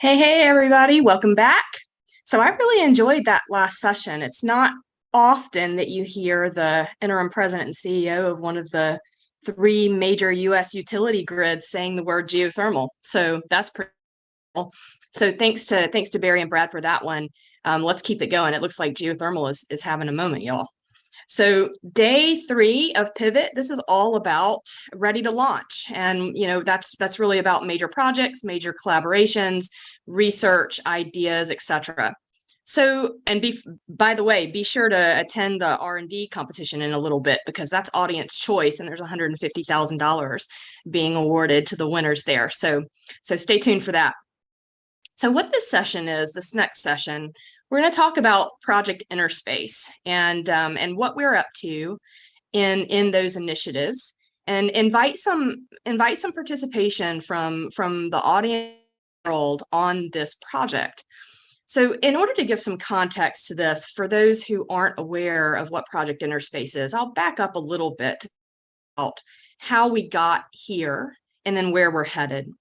Hey, everybody, welcome back. So I really enjoyed that last session. It's not often that you hear the interim president and CEO of one of the three major US utility grids saying the word geothermal. So that's pretty cool. So thanks to Barry and Brad for that one. Let's keep it going. It looks like geothermal is having a moment, y'all. So day 3 of Pivot, this is all about ready to launch. And, that's really about major projects, major collaborations, research, ideas, etc. So, and by the way, be sure to attend the R&D competition in a little bit because that's audience choice and there's $150,000 being awarded to the winners there. So stay tuned for that. So what this session is, this next session, we're going to talk about Project InnerSpace and what we're up to in those initiatives, and invite some participation from the audience world on this project. So in order to give some context to this, for those who aren't aware of what Project InnerSpace is, I'll back up a little bit about how we got here and then where we're headed.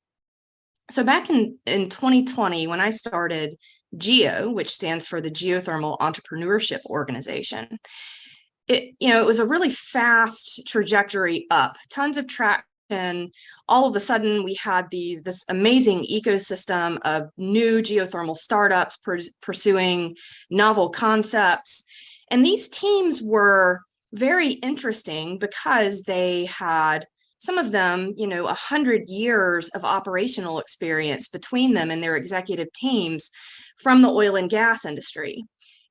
So back in 2020, when I started GEO, which stands for the Geothermal Entrepreneurship Organization, it was a really fast trajectory up, tons of traction. All of a sudden, we had this amazing ecosystem of new geothermal startups pursuing novel concepts. And these teams were very interesting because they had, some of them, 100 years of operational experience between them and their executive teams from the oil and gas industry.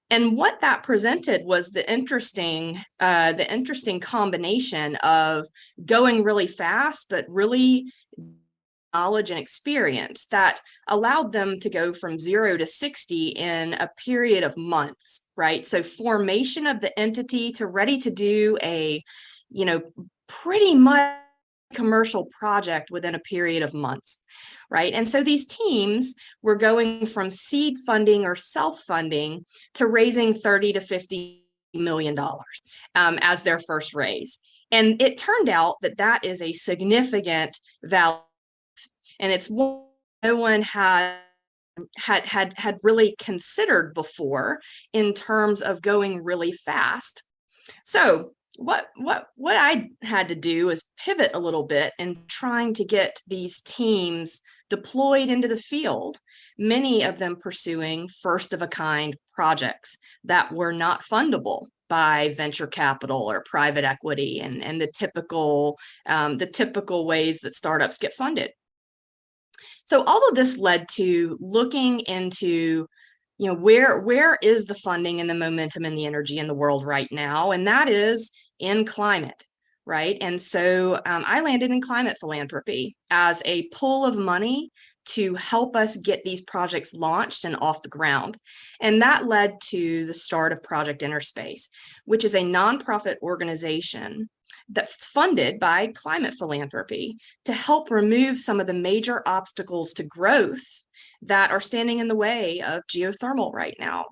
And what that presented was the interesting combination of going really fast, but really knowledge and experience that allowed them to go from 0 to 60 in a period of months, right? So formation of the entity to ready to do a, pretty much commercial project within a period of months, right? And so these teams were going from seed funding or self-funding to raising $30 to $50 million as their first raise. And it turned out that is a significant value, and it's one no one had really considered before in terms of going really fast. So what I had to do is pivot a little bit in trying to get these teams deployed into the field, many of them pursuing first of a kind projects that were not fundable by venture capital or private equity and the typical ways that startups get funded. So all of this led to looking into where is the funding and the momentum and the energy in the world right now? And that is in climate, right? And so I landed in climate philanthropy as a pool of money to help us get these projects launched and off the ground. And that led to the start of Project InnerSpace, which is a nonprofit organization that's funded by climate philanthropy to help remove some of the major obstacles to growth that are standing in the way of geothermal right now.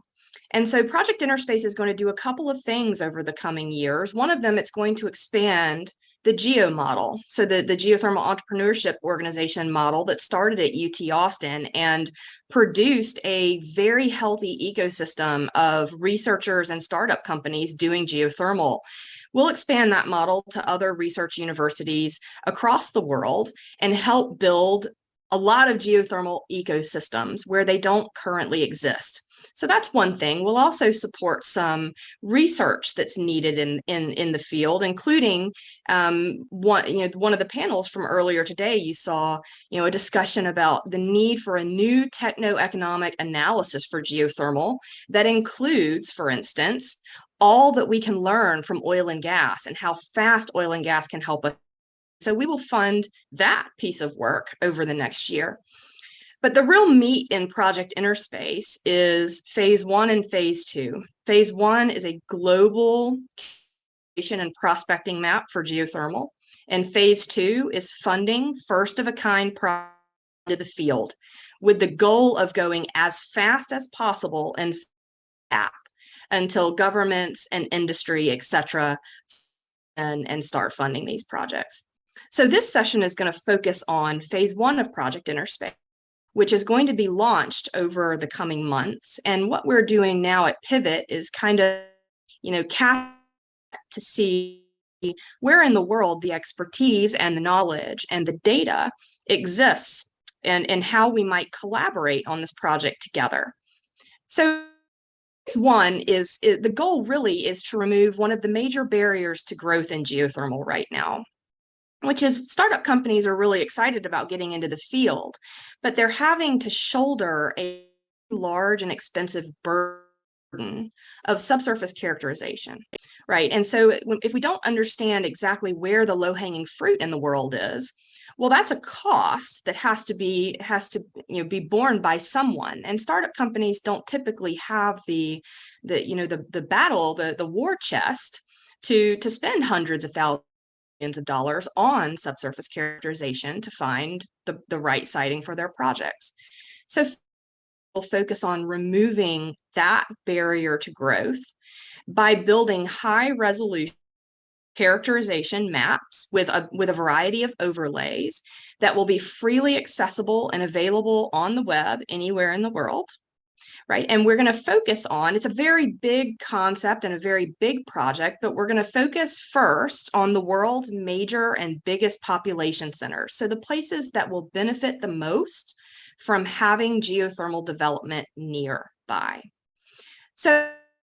And so Project InnerSpace is going to do a couple of things over the coming years. One of them, it's going to expand the GEO model. So the Geothermal Entrepreneurship Organization model that started at UT Austin and produced a very healthy ecosystem of researchers and startup companies doing geothermal. We'll expand that model to other research universities across the world and help build a lot of geothermal ecosystems where they don't currently exist. So that's one thing. We'll also support some research that's needed in the field, including one of the panels from earlier today. You saw a discussion about the need for a new techno-economic analysis for geothermal that includes, for instance, all that we can learn from oil and gas and how fast oil and gas can help us. So we will fund that piece of work over the next year. But the real meat in Project InnerSpace is phase 1 and phase 2. Phase 1 is a global and prospecting map for geothermal. And phase 2 is funding first of a kind projects to the field with the goal of going as fast as possible and until governments and industry, etc., and start funding these projects. So this session is going to focus on phase 1 of Project InnerSpace, which is going to be launched over the coming months. And what we're doing now at Pivot is kind of, cast to see where in the world the expertise and the knowledge and the data exists, and how we might collaborate on this project together. So one is, the goal really is to remove one of the major barriers to growth in geothermal right now, which is startup companies are really excited about getting into the field, but they're having to shoulder a large and expensive burden of subsurface characterization, right? And so if we don't understand exactly where the low-hanging fruit in the world is, well, that's a cost that has to be borne by someone. And startup companies don't typically have the war chest to spend hundreds of thousands of dollars on subsurface characterization to find the right siting for their projects. So we'll focus on removing that barrier to growth by building high resolution characterization maps with a variety of overlays that will be freely accessible and available on the web anywhere in the world, right? And we're going to focus on, it's a very big concept and a very big project, but we're going to focus first on the world's major and biggest population centers. So the places that will benefit the most from having geothermal development nearby. So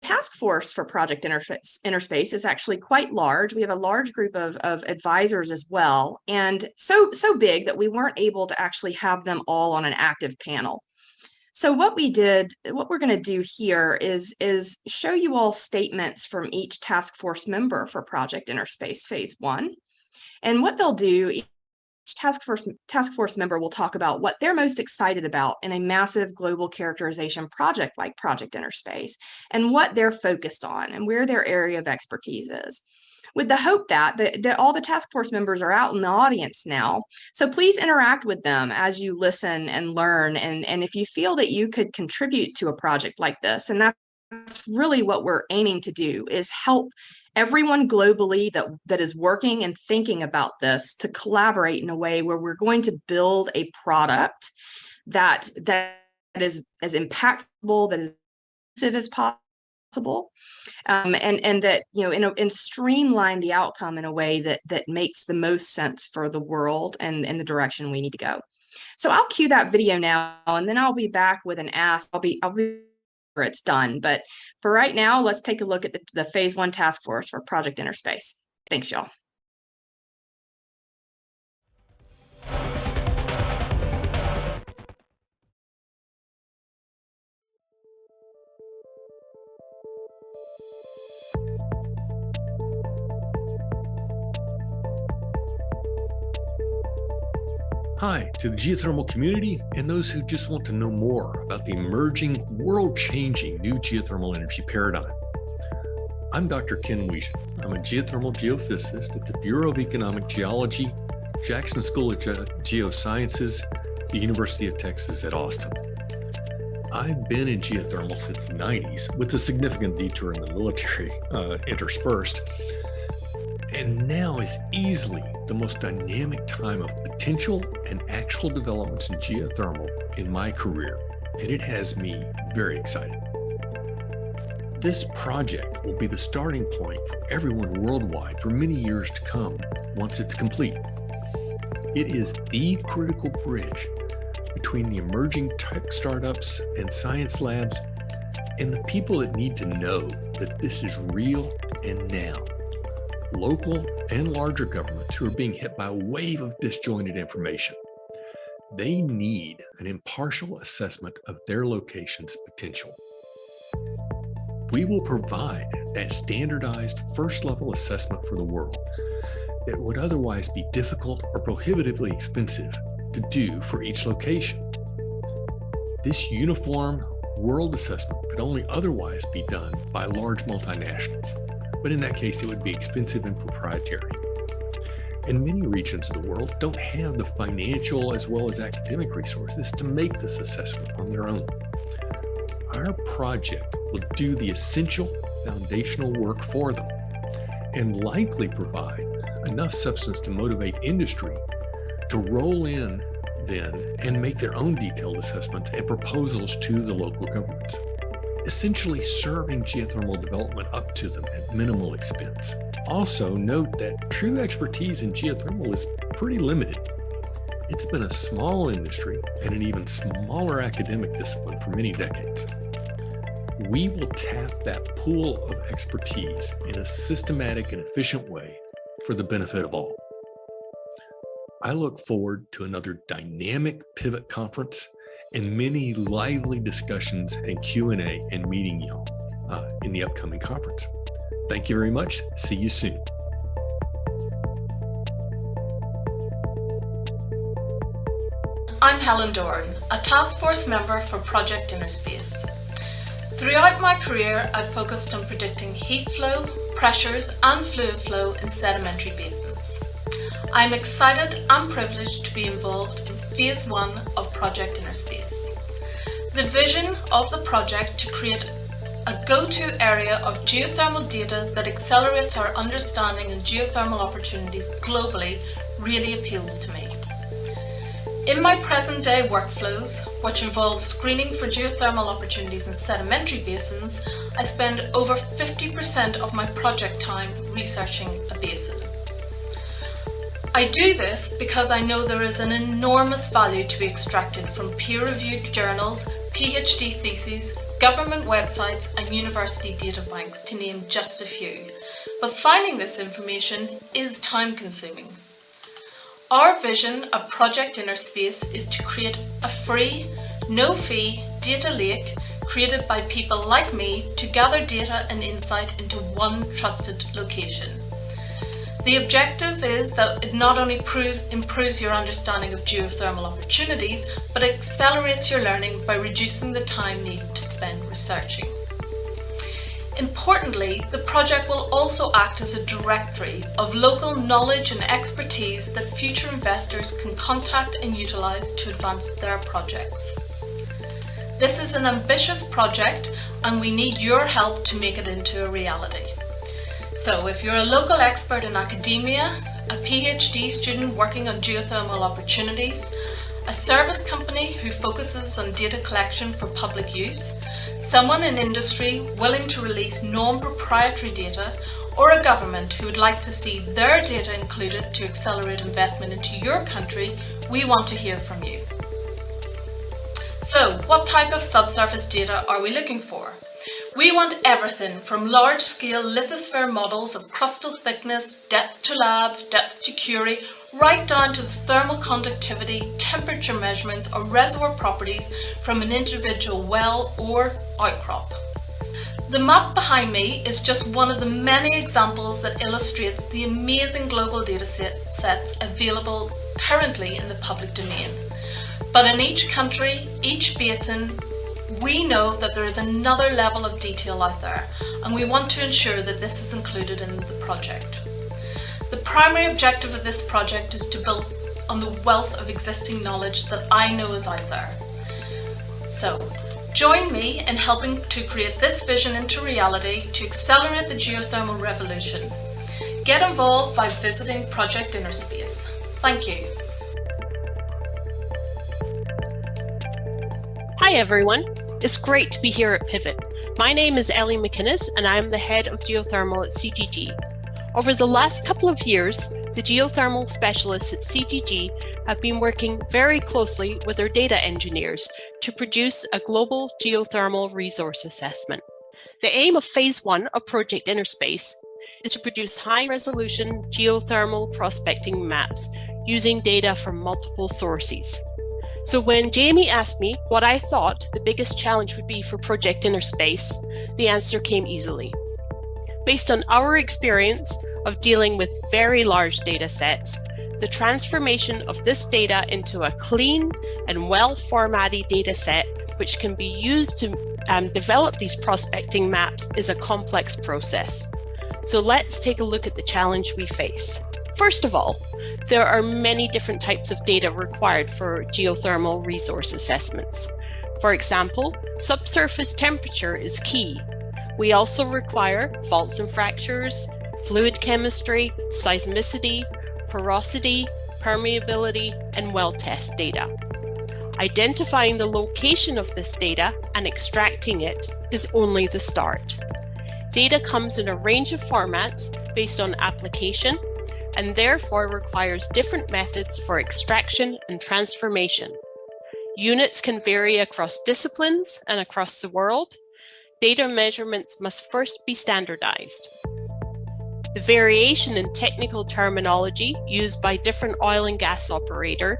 task force for Project InnerSpace is actually quite large. We have a large group of advisors as well, and so big that we weren't able to actually have them all on an active panel. So what we're going to do here is show you all statements from each task force member for Project InnerSpace Phase 1. And what they'll do, each task force member will talk about what they're most excited about in a massive global characterization project like Project InnerSpace, and what they're focused on and where their area of expertise is, with the hope that all the task force members are out in the audience now. So please interact with them as you listen and learn. And if you feel that you could contribute to a project like this, and that's really what we're aiming to do, is help everyone globally that is working and thinking about this to collaborate in a way where we're going to build a product that is as impactful, that is as possible, and that and streamline the outcome in a way that makes the most sense for the world and the direction we need to go. So I'll cue that video now, and then I'll be back with an ask. I'll be where it's done. But for right now, let's take a look at the Phase 1 task force for Project InnerSpace. Thanks, y'all. Hi to the geothermal community and those who just want to know more about the emerging, world-changing new geothermal energy paradigm. I'm Dr. Ken Wisian. I'm a geothermal geophysicist at the Bureau of Economic Geology, Jackson School of Geosciences, the University of Texas at Austin. I've been in geothermal since the 90s, with a significant detour in the military interspersed. And now is easily the most dynamic time of potential and actual developments in geothermal in my career, and it has me very excited. This project will be the starting point for everyone worldwide for many years to come once it's complete. It is the critical bridge between the emerging tech startups and science labs and the people that need to know that this is real and now. Local and larger governments who are being hit by a wave of disjointed information. They need an impartial assessment of their location's potential. We will provide that standardized first-level assessment for the world that would otherwise be difficult or prohibitively expensive to do for each location. This uniform world assessment could only otherwise be done by large multinationals. But in that case, it would be expensive and proprietary. And many regions of the world don't have the financial as well as academic resources to make this assessment on their own. Our project will do the essential foundational work for them and likely provide enough substance to motivate industry to roll in then and make their own detailed assessments and proposals to the local governments, essentially serving geothermal development up to them at minimal expense. Also note that true expertise in geothermal is pretty limited. It's been a small industry and an even smaller academic discipline for many decades. We will tap that pool of expertise in a systematic and efficient way for the benefit of all. I look forward to another dynamic Pivot conference and many lively discussions and Q&A and meeting y'all in the upcoming conference. Thank you very much. See you soon. I'm Helen Doran, a task force member for Project InnerSpace. Throughout my career, I've focused on predicting heat flow, pressures and fluid flow in sedimentary basins. I'm excited and privileged to be involved in Phase 1 of Project InnerSpace. The vision of the project to create a go-to area of geothermal data that accelerates our understanding and geothermal opportunities globally really appeals to me. In my present day workflows, which involve screening for geothermal opportunities in sedimentary basins, I spend over 50% of my project time researching a basin. I do this because I know there is an enormous value to be extracted from peer-reviewed journals, Ph.D. theses, government websites and university data banks, to name just a few. But finding this information is time-consuming. Our vision of Project InnerSpace is to create a free, no-fee data lake created by people like me to gather data and insight into one trusted location. The objective is that it not only improves your understanding of geothermal opportunities, but accelerates your learning by reducing the time needed to spend researching. Importantly, the project will also act as a directory of local knowledge and expertise that future investors can contact and utilise to advance their projects. This is an ambitious project and we need your help to make it into a reality. So if you're a local expert in academia, a PhD student working on geothermal opportunities, a service company who focuses on data collection for public use, someone in industry willing to release non-proprietary data, or a government who would like to see their data included to accelerate investment into your country, we want to hear from you. So, what type of subsurface data are we looking for? We want everything from large-scale lithosphere models of crustal thickness, depth to lab, depth to Curie, right down to the thermal conductivity, temperature measurements or reservoir properties from an individual well or outcrop. The map behind me is just one of the many examples that illustrates the amazing global data sets available currently in the public domain. But in each country, each basin, we know that there is another level of detail out there, and we want to ensure that this is included in the project. The primary objective of this project is to build on the wealth of existing knowledge that I know is out there. So, join me in helping to create this vision into reality to accelerate the geothermal revolution. Get involved by visiting Project InnerSpace. Thank you. Hi everyone, it's great to be here at Pivot. My name is Ellie Macinnes and I am the head of geothermal at CGG. Over the last couple of years, the geothermal specialists at CGG have been working very closely with their data engineers to produce a global geothermal resource assessment. The aim of Phase 1 of Project InnerSpace is to produce high-resolution geothermal prospecting maps using data from multiple sources. So when Jamie asked me what I thought the biggest challenge would be for Project InnerSpace, the answer came easily. Based on our experience of dealing with very large data sets, the transformation of this data into a clean and well-formatted data set, which can be used to develop these prospecting maps, is a complex process. So let's take a look at the challenge we face. First of all, there are many different types of data required for geothermal resource assessments. For example, subsurface temperature is key. We also require faults and fractures, fluid chemistry, seismicity, porosity, permeability, and well test data. Identifying the location of this data and extracting it is only the start. Data comes in a range of formats based on application and therefore requires different methods for extraction and transformation. Units can vary across disciplines and across the world. Data measurements must first be standardized. The variation in technical terminology used by different oil and gas operators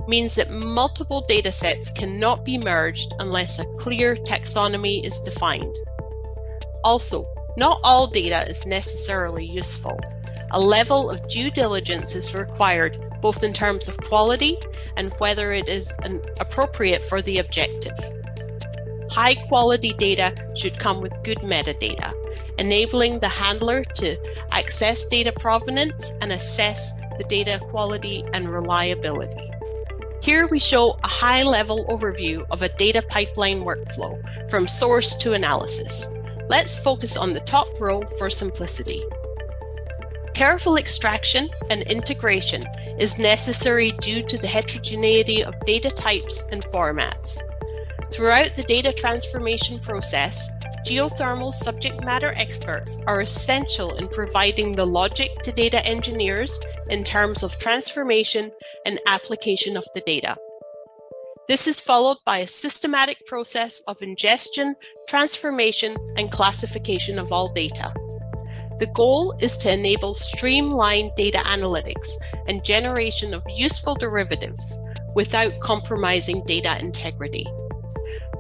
means that multiple data sets cannot be merged unless a clear taxonomy is defined. Also, not all data is necessarily useful. A level of due diligence is required both in terms of quality and whether it is appropriate for the objective. High quality data should come with good metadata, enabling the handler to access data provenance and assess the data quality and reliability. Here we show a high-level overview of a data pipeline workflow from source to analysis. Let's focus on the top row for simplicity. Careful extraction and integration is necessary due to the heterogeneity of data types and formats. Throughout the data transformation process, geothermal subject matter experts are essential in providing the logic to data engineers in terms of transformation and application of the data. This is followed by a systematic process of ingestion, transformation, and classification of all data. The goal is to enable streamlined data analytics and generation of useful derivatives without compromising data integrity.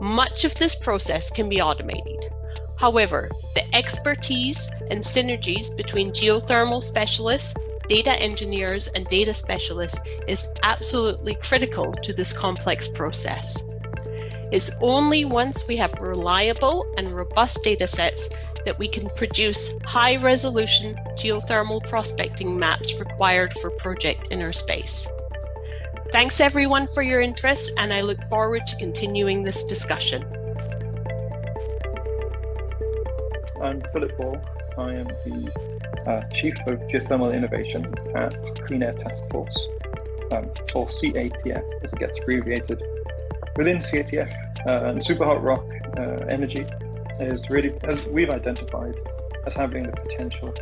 Much of this process can be automated. However, the expertise and synergies between geothermal specialists, data engineers, and data specialists is absolutely critical to this complex process. It's only once we have reliable and robust data sets that we can produce high-resolution geothermal prospecting maps required for Project InnerSpace. Thanks everyone for your interest, and I look forward to continuing this discussion. I'm Philip Ball. I am the Chief of Geothermal Innovation at Clean Air Task Force, or CATF as it gets abbreviated. Within CATF, superhot rock energy is really, as we've identified, as having the potential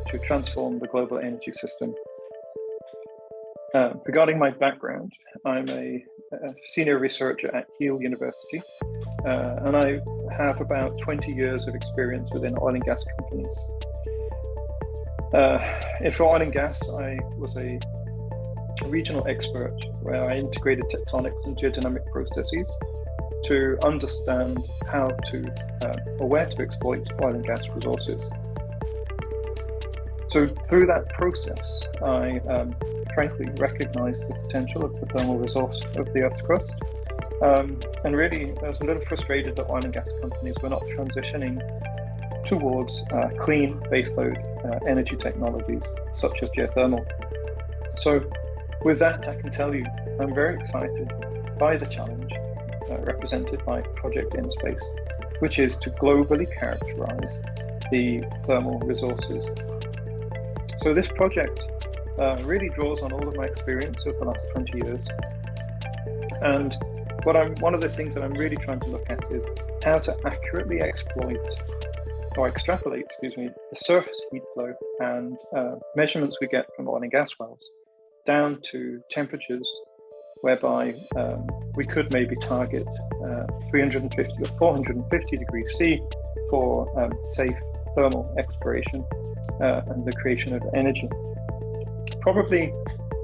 to transform the global energy system. Regarding my background, I'm a senior researcher at Yale University, and I have about 20 years of experience within oil and gas companies. For oil and gas, I was a regional expert where I integrated tectonics and geodynamic processes to understand how to or where to exploit oil and gas resources. So through that process, I frankly recognized the potential of the thermal resource of the Earth's crust. And really, I was a little frustrated that oil and gas companies were not transitioning towards clean baseload energy technologies such as geothermal. So with that, I can tell you, I'm very excited by the challenge represented by Project InnerSpace, which is to globally characterize the thermal resources. So this project really draws on all of my experience over the last 20 years. And one of the things that I'm really trying to look at is how to accurately extrapolate, the surface heat flow and measurements we get from oil and gas wells down to temperatures whereby we could maybe target 350 or 450 degrees C for safe thermal exploration and the creation of energy. Probably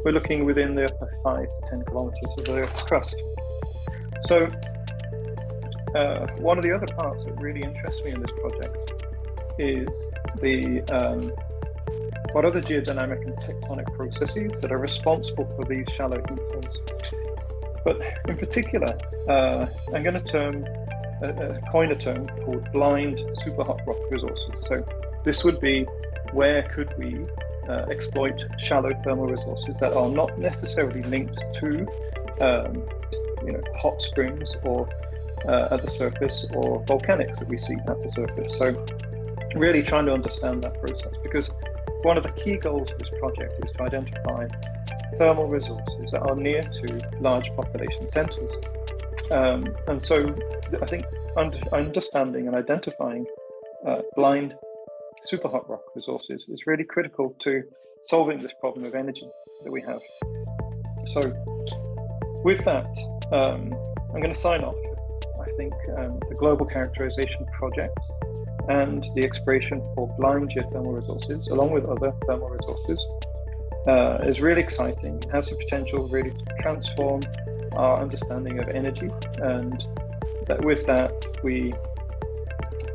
we're looking within the upper 5 to 10 kilometers of the Earth's crust. So one of the other parts that really interests me in this project is what are the geodynamic and tectonic processes that are responsible for these shallow heat flows. But in particular, I'm going to coin a term called blind superhot rock resources. So this would be where could we exploit shallow thermal resources that are not necessarily linked to hot springs or at the surface or volcanics that we see at the surface. So really trying to understand that process, because one of the key goals of this project is to identify thermal resources that are near to large population centers. And so I think understanding and identifying blind superhot rock resources is really critical to solving this problem of energy that we have. So with that, I'm going to sign off. I think the Global Characterization Project and the exploration for blind geothermal resources, along with other thermal resources, is really exciting. It has the potential really to transform our understanding of energy, and that with that,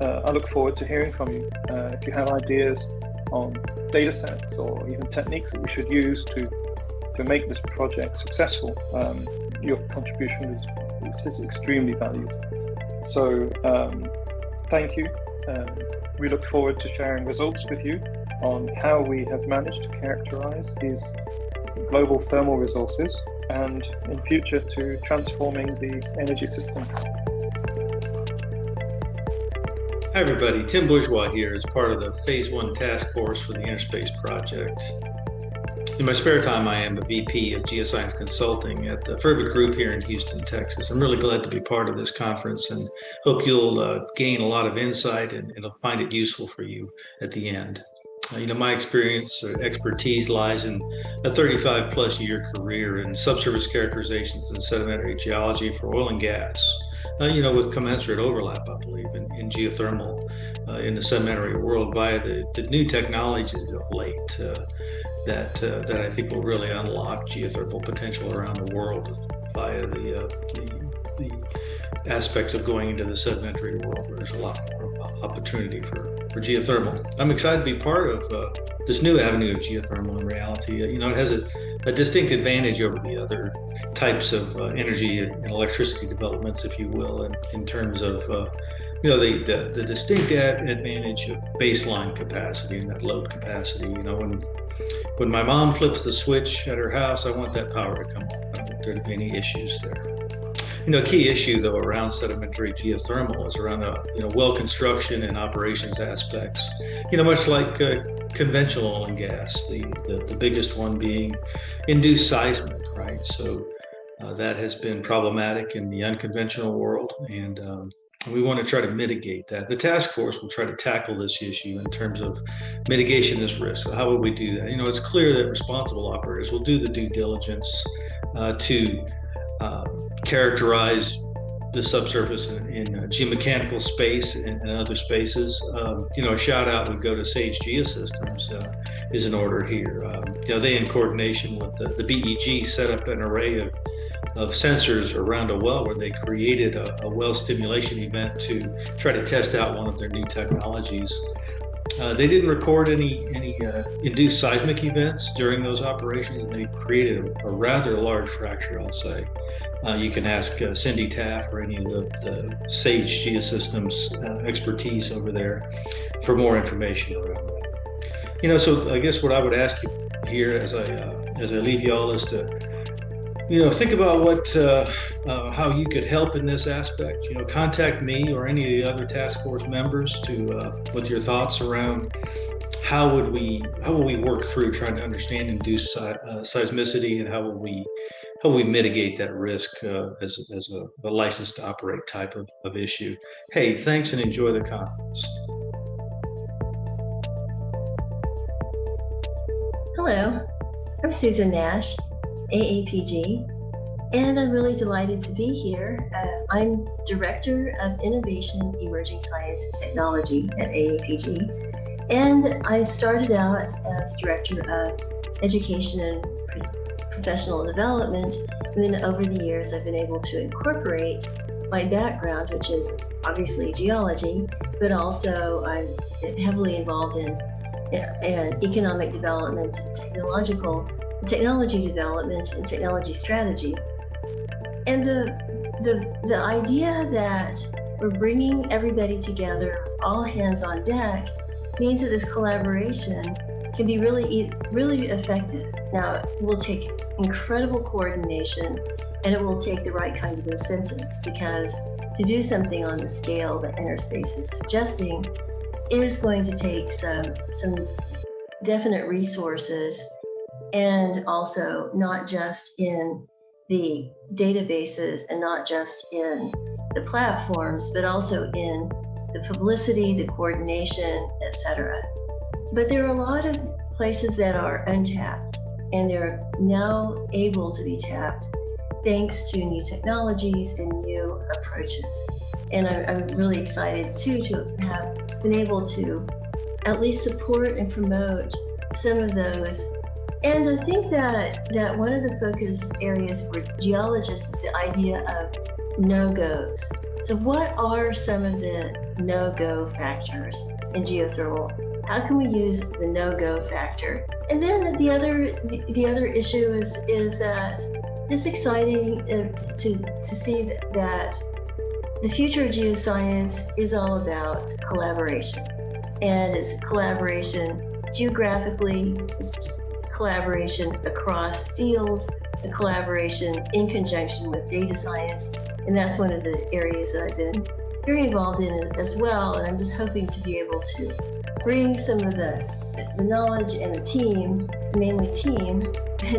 I look forward to hearing from you. If you have ideas on data sets or even techniques that we should use to make this project successful, your contribution is extremely valued. So thank you. We look forward to sharing results with you on how we have managed to characterize these global thermal resources, and in future to transforming the energy system. Hi everybody, Tim Bourgeois here as part of the Phase 1 task force for the InnerSpace project. In my spare time, I am a VP of Geoscience Consulting at the FerVID group here in Houston, Texas. I'm really glad to be part of this conference and hope you'll gain a lot of insight and find it useful for you at the end. My experience or expertise lies in a 35-plus year career in subsurface characterizations and sedimentary geology for oil and gas, with commensurate overlap, I believe, in geothermal in the sedimentary world via the new technologies of late that I think will really unlock geothermal potential around the world via the aspects of going into the sedimentary world, where there's a lot more opportunity for geothermal. I'm excited to be part of this new avenue of geothermal in reality. It has a distinct advantage over the other types of energy and electricity developments, if you will, in terms of the distinct advantage of baseline capacity and that load capacity. When my mom flips the switch at her house, I want that power to come on. I don't want there to be any issues there. A key issue though around sedimentary geothermal is around the well construction and operations aspects. Much like conventional oil and gas, the biggest one being induced seismic, right? So that has been problematic in the unconventional world, and we want to try to mitigate that. The task force will try to tackle this issue in terms of mitigation of this risk. So how would we do that? It's clear that responsible operators will do the due diligence to characterize the subsurface in geomechanical space and other spaces. A shout out would go to Sage Geosystems is in order here. They, in coordination with the BEG, set up an array of sensors around a well where they created a well stimulation event to try to test out one of their new technologies. They didn't record any induced seismic events during those operations, and they created a rather large fracture, I'll say. You can ask Cindy Taff or any of the Sage Geosystems expertise over there for more information around that. So I guess what I would ask you here as I leave y'all is to think about how you could help in this aspect. Contact me or any of the other task force members with your thoughts around how will we work through trying to understand induced seismicity, and how will we mitigate that risk as a license to operate type of issue. Hey, thanks and enjoy the conference. Hello, I'm Susan Nash, AAPG, and I'm really delighted to be here. I'm Director of Innovation, Emerging Science and Technology at AAPG, and I started out as Director of Education and Professional Development, and then over the years I've been able to incorporate my background, which is obviously geology, but also I'm heavily involved in economic development, technology development, and technology strategy. And the idea that we're bringing everybody together, all hands on deck, means that this collaboration can be really effective. Now, it will take incredible coordination, and it will take the right kind of incentives, because to do something on the scale that InnerSpace is suggesting is going to take some definite resources and also not just in the databases and not just in the platforms, but also in the publicity, the coordination, etc. But there are a lot of places that are untapped, and they're now able to be tapped thanks to new technologies and new approaches. And I'm really excited too to have been able to at least support and promote some of those. And I think that one of the focus areas for geologists is the idea of no-goes. So what are some of the no-go factors in geothermal? How can we use the no-go factor? And then the other issue is that it's exciting to see that the future of geoscience is all about collaboration. And it's collaboration geographically, it's collaboration across fields, the collaboration in conjunction with data science. And that's one of the areas that I've been very involved in as well. And I'm just hoping to be able to bring some of the knowledge and the team, mainly team,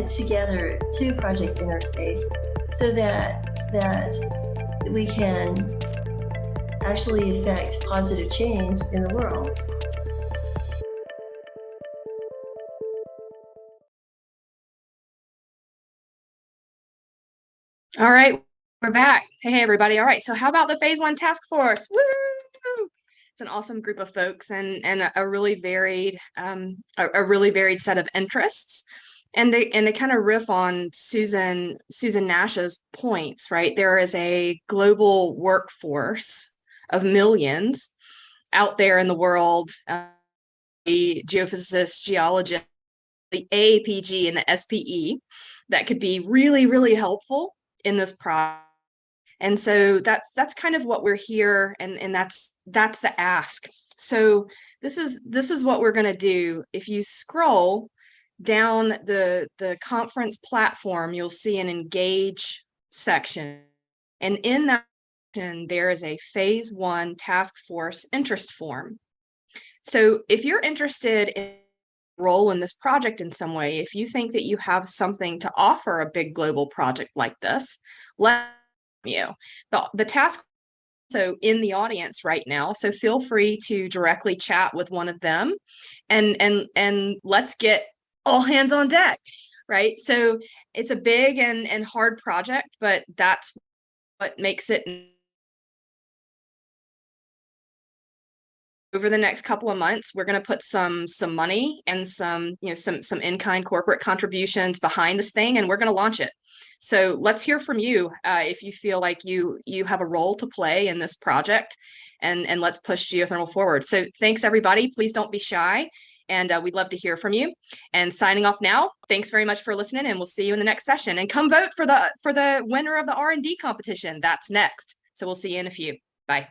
together to Project InnerSpace so that we can actually affect positive change in the world. All right, we're back. Hey, everybody. All right, so how about the Phase 1 task force? Woo! It's an awesome group of folks and a really varied set of interests. And to kind of riff on Susan Nash's points, right? There is a global workforce of millions out there in the world, the geophysicists, geologists, the AAPG and the SPE that could be really, really helpful in this project. And so that's kind of what we're here, and that's the ask. So this is what we're going to do. If you scroll down the conference platform, you'll see an engage section, and in that section there is a Phase 1 task force interest form. So if you're interested in role in this project in some way, if you think that you have something to offer a big global project like this, let you. The task so in the audience right now, so feel free to directly chat with one of them, and let's get all hands on deck, right? So it's a big and hard project, but that's what makes it. Over the next couple of months, we're going to put some money and some in-kind corporate contributions behind this thing, and we're going to launch it. So let's hear from you if you feel like you have a role to play in this project, and let's push geothermal forward. So thanks, everybody. Please don't be shy, and we'd love to hear from you. And signing off now. Thanks very much for listening, and we'll see you in the next session. And come vote for the winner of the R&D competition. That's next. So we'll see you in a few. Bye.